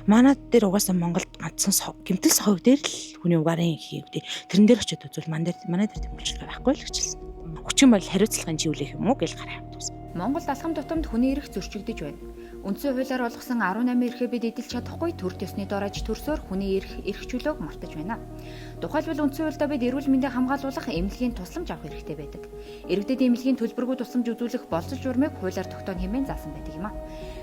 Манад дээр угаасаа Монголд ганцхан гэмтэл сохог дээр л хүний угаарын хийгдээ. Тэрэн дээр очиод үзвэл манай дээр тэмүүлжлэг байхгүй л гэжэлсэн. Хүчин бол хариуцлагын живлэх юм уу гэж гараа авдсан. Монголд алхам тутамд хүний эрх зөрчигдөж байна. Үндсэн хуулиар олгосон 18 эрхээ бид эдэлж чадахгүй, төр төсний дорож төрсөөр хүний эрх чөлөөг мартаж байна. Тухайлбал үндсэн хуульдаа бид эрүүл мэндийг хамгаалуулах эмнэлгийн тусламж авах хэрэгтэй байдаг. Иргэдэд эмнэлгийн төлбөргүй тусламж үзүүлэх болцол журмыг хуулиар тогтооно хэмээн заасан байдаг юм а.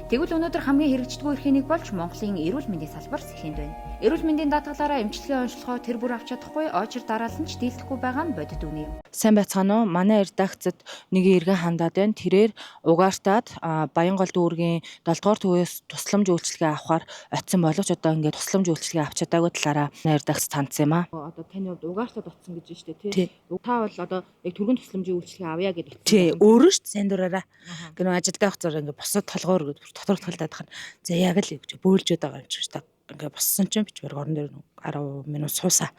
Тэгвэл өнөөдөр хамгийн хэрэгждэггүй эрхийн нэг болж Монголын эрүүл мэндийн салбар сэхэнд байна. Эрүүл мэндийн даатгалаараа эмчилгээ онцлогоо тэр бүр авч чадахгүй, очир дараалан ч дийлдэхгүй байгаа нь бодит үнэ юм. Сайн байцгаана уу? Манай редакцид нэг иргэн хандаад байна. Тэрээр угаартаад Баянгол дүүргийн 7 дугаар төвөөс тусламж үйлчилгээ авахар очисон боловч одоо ингээд тусламж үйлчилгээ авч чадаагүй талаараа редакц цандсан юм аа. Одоо таны хувьд угаартаад утсан гэж байна шүү дээ, тий. Та бол одоо яг түргэн тусламжийн үйлчилгээ авъя гэж утсан. Тий, өөрөө шүү дээ, сайн дураараа. Гэнэ ажилдаа явах зэрэг ингээд босод толгоор дотор талдаад хана. За яг л гэж бөөлжөд байгаа юм чи та. Ингээ боссон чинь бич бараг орон дээр 10 минут суусаа.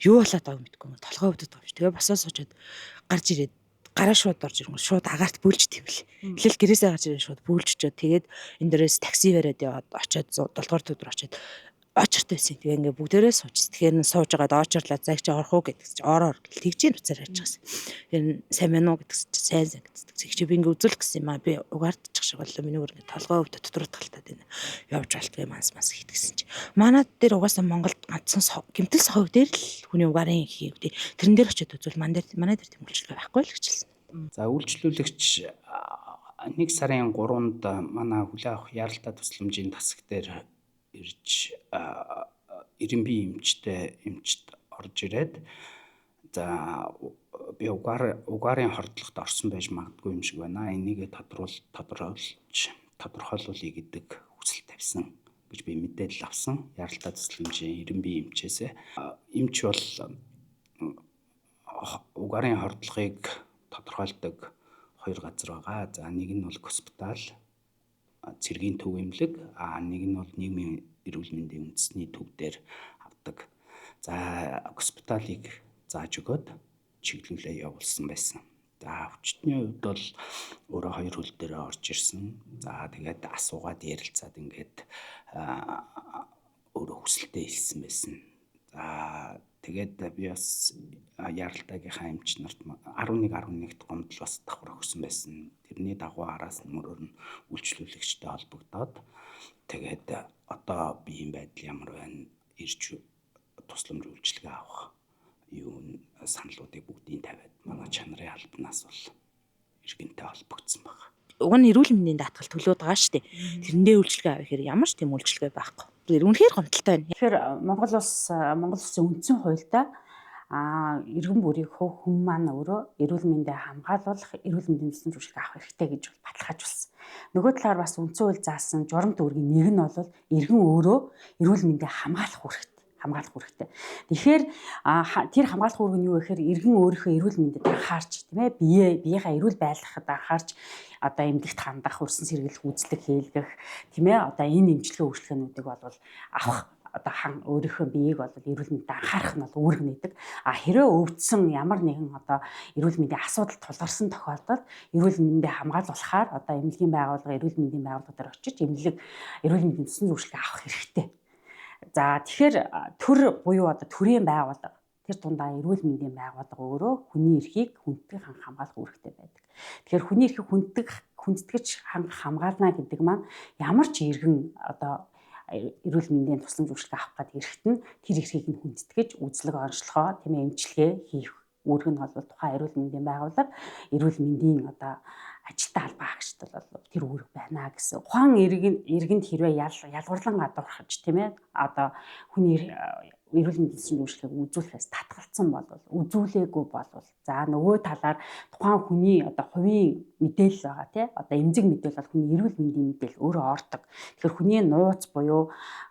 Юу болоод байгааг мэдгүй толгой өвдөд байгаа юм чи. Тэгээ босоо суучаад гарч ирээд гараа шууд орж ирэнгүүт шууд агаарт бөөлжт юм бэл. Эхлээл гэрээсээ гарч ирээд шууд бөөлжчөөд тэгээд энэ дээрээс такси бариад яваад очиод 7 дугаар төдөр очиод очиртай байсан. Тэгээ ингээ бүгдээрээ сууч. Тэгэхээр сууж байгаад очирлаа за чи орох уу гэдэг чи ороор гэл тэгж ийн уцаар яаж байгаа юм. Тэр сайн мэн үү гэдэг чи сайн гэдэг. Чи би ингээ үзүүлэх гэсэн юм аа. Би угаардчих шиг боллоо. Миний өөр ингээ толгой өвдөд дотор талтаад байна. Явж болтгоо манс хийдгсэн чи. Манад дээр угаасаа Монголд ганцхан гэмтэл сохог дээр л хүний угаарын хийгдээ. Тэрэн дээр очиод үзвэл манай дээр тэмүүлжлэг байхгүй л гэжэлсэн. За үйлчлүүлэгч 1 сарын 3-нд манай хүлээ авах яралтай тусламжийн тасаг дээр ирж 90 бие эмчт орж ирээд за би угаарын хордлогот орсон байж магадгүй юм шиг байна. Энийгээ тодорхойлуулъя гэдэг хүсэл тавьсан гэж би мэдээлэл авсан. Яралтай тусламжийн 90 бие эмчээсээ эмч бол угаарын хордлогыг тодорхойлдог 2 газар байгаа. За нэг нь бол госпитал цэргийн төв эмнэлэг, нэг нь бол нийгмийн эрүүл мэндийн үндэсний төв дээр авдаг. За госпиталыг зааж өгөөд чиглүүлээ явуулсан байсан. За өвчтний хувьд бол өөрөө 2 хөл дээр орж ирсэн. За тэгээд асуугаад ярилцаад ингээд өөрөө хүсэлтэд хэлсэн байсан. За тэгээд би бас яралтайгийнхаа эмч нарт 11-11-т гомдол бас давхар өгсөн байсан. Тэрний дагуу араас нь мөрөөр нь үйлчлүүлэгчтэй холбогдоод тэгээд одоо биеийн байдал ямар байна, ирж тусламж үйлчилгээ авах саналуудыг бүгдийг тавиад манай чанарын албанаас бол иргэнтэй холбогдсон байна. Уг нь эрүүл мэндийн даатгал төлөөд байгаа шүү дээ. Тэрэндээ үйлчилгээ авах хэрэг ямар ч тийм үйлчилгээ байхгүй. Үнэхээр гомдолтой байна. Тэгэхээр Монгол улсын үндсэн хуультай иргэн бүрийн хүн маань өөрөө эрүүл мэндийг хамгаалуулах, эрүүл мэндийн тусламж үйлчилгээ авах хэрэгтэй гэж баталгаажуулсан. Нөгөө талаар бас үндсэн хууль заасан журам дүүргийн нэг нь бол иргэн өөрөө эрүүл мэндийг хамгаалах хэрэгтэй. Тэгэхээр тэр хамгаалах үүрэг нь юу вэ гэхээр иргэн өөрийнхөө эрүүл мэндэд анхаарч тийм ээ биеийнхээ эрүүл байлгахад анхаарч одоо эмнэлэгт хандах, хөрсөн сэргийлэх, үзлэг хийлгэх тийм ээ одоо энэ эмчилгээ үйлчлэгээнүүдийг бол авах одоо өөрийнхөө биеийг бол эрүүл мэндэд анхаарах нь бол үүрэг нээдэг. Хэрвээ өвдсөн ямар нэгэн одоо эрүүл мэндийн асуудал тулгарсан тохиолдолд эрүүл мэндийг хамгаалуулахаар одоо эмнэлгийн байгууллага, эрүүл мэндийн байгууллагаар очиж эмнэлэг эрүүл мэндийн тусламж үйлчилгээ авах хэрэгтэй. За тэгэхээр төр буюу одоо төрийн байгууллага тэр дундаа эрүүл мэндийн байгууллага өөрөө хүний эрхийг хүндэтгэж хамгаалах үүрэгтэй байдаг. Тэгэхээр хүний эрхийг хүндэтгэж хамгаална гэдэг маань ямар ч иргэн одоо эрүүл мэндийн тусламж үйлчилгээ авах гэдэг эрхт нь тэр эрхийг нь хүндэтгэж үзлэг онцлогоо тийм ээ эмчилгээ хийх үүрэг нь бол тухайн эрүүл мэндийн байгууллага эрүүл мэндийн одоо ажилтаа албан хаагчд бол тэр үүрэг байна гэсэн. Ухаан иргэнд хэрвээ ялгуурлан гадуурхаж тийм ээ одоо хүний эрүүл мэндийн үйлчилгээг үзүүлэхээс татгалцсан бол үзүүлээгүй бол за нөгөө талаар тухайн хүний одоо хувийн мэдээлэл байгаа тий одоо эмзэг мэдээлэл бол хүний эрүүл мэндийн мэдээлэл өөрөө ордог. Тэгэхээр хүний нууц буюу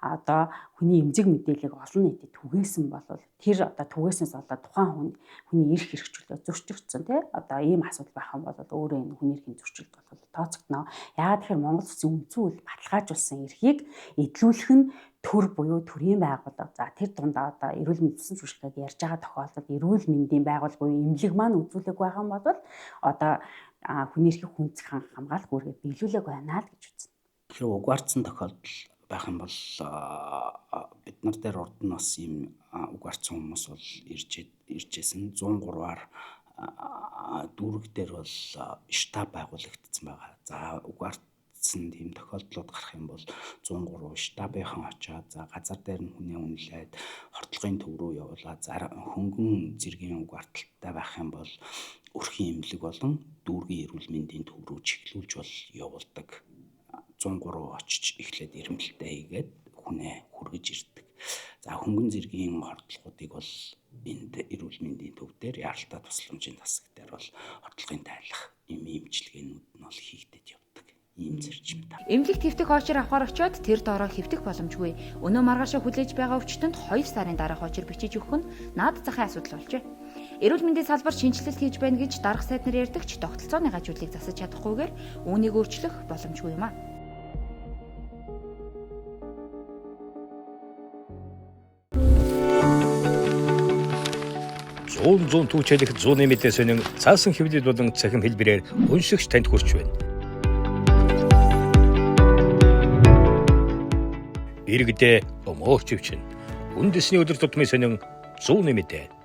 одоо хүний эмзэг мэдээллийг олон нийтэд түгээсэн бол тэр одоо түгээснээс болоод тухайн хүний эрх хэрэгжүүлэлт зөрчигдсөн тий одоо ийм асуудал байх юм бол өөрөө энэ хүний эрхийн зөрчилд бол тооцогдно. Яагаад тэгэхээр Монгол Улсын үндсэн хууль баталгаажуулсан эрхийг эдлүүлэх нь төр буюу төрийн байгууллага за тэр дундаа одоо эрүүл мэндийн тусламж үйлчилгээг ярьж байгаа тохиолдолд эрүүл мэндийн байгууллага буюу эмнэлэг маань үзүүлэг байгаа юм бол одоо хүний эрхийг хүндэтгэх хамгаалах үүргээ биелүүлэг байна л гэж үзнэ. Тэгэхээр угаардсан тохиолдол байх юм бол бид нар дээр урд нь бас ийм үг арцсан хүмүүс бол иржсэн 103-аар дүүрэг дээр бол штаб байгуулагдсан байгаа. За үг арцсан тийм тохиолдлууд гарах юм бол 103 штабынхан очоод за газар дээр нь хүнээ үнэлээд хордлогын төв рүү явуулаад хөнгөн зэргийн үг арталтай байх юм бол өрхийн эмнэлэг болон дүүргийн эрүүл мэндийн төв рүү чиглүүлж бол явуулдаг. 103 очиж эхлээд ирмэлтэй хийгээд хүнээ хүргэж ирдэг. За хөнгөн зэргийн хордлогуудыг бол энд эрүүл мэндийн төв дээр яаралтай тусламжийн тасаг дээр бол хордлогын тайлах эмчилгээнүүд нь бол хийгдэж явдаг. Ийм зарчим та. Эмнэлэг твтэх очир авахар очиод тэр доороо хэвтэх боломжгүй. Өнөө маргаашаа хүлээж байгаа өвчтөнд 2 сарын дараах очир бичиж өгөх нь наад захын асуудал болжээ. Эрүүл мэндийн салбар шинжилэлт хийж байна гэж дарга сайд нар ярьдаг ч тогтолцооны гажуулыг засаж чадахгүйгээр үүнийг өөрчлөх боломжгүй юм а. Зүүн түүчэлэх зүүнний мэдээ сонин цаасан хэвлэл болон цахим хэлбэрээр уншигч танд хүрч байна. Иргэдээ өмөөч өвчин. Үндэсний өдөр тутмын сонин зүүнний мэдээ.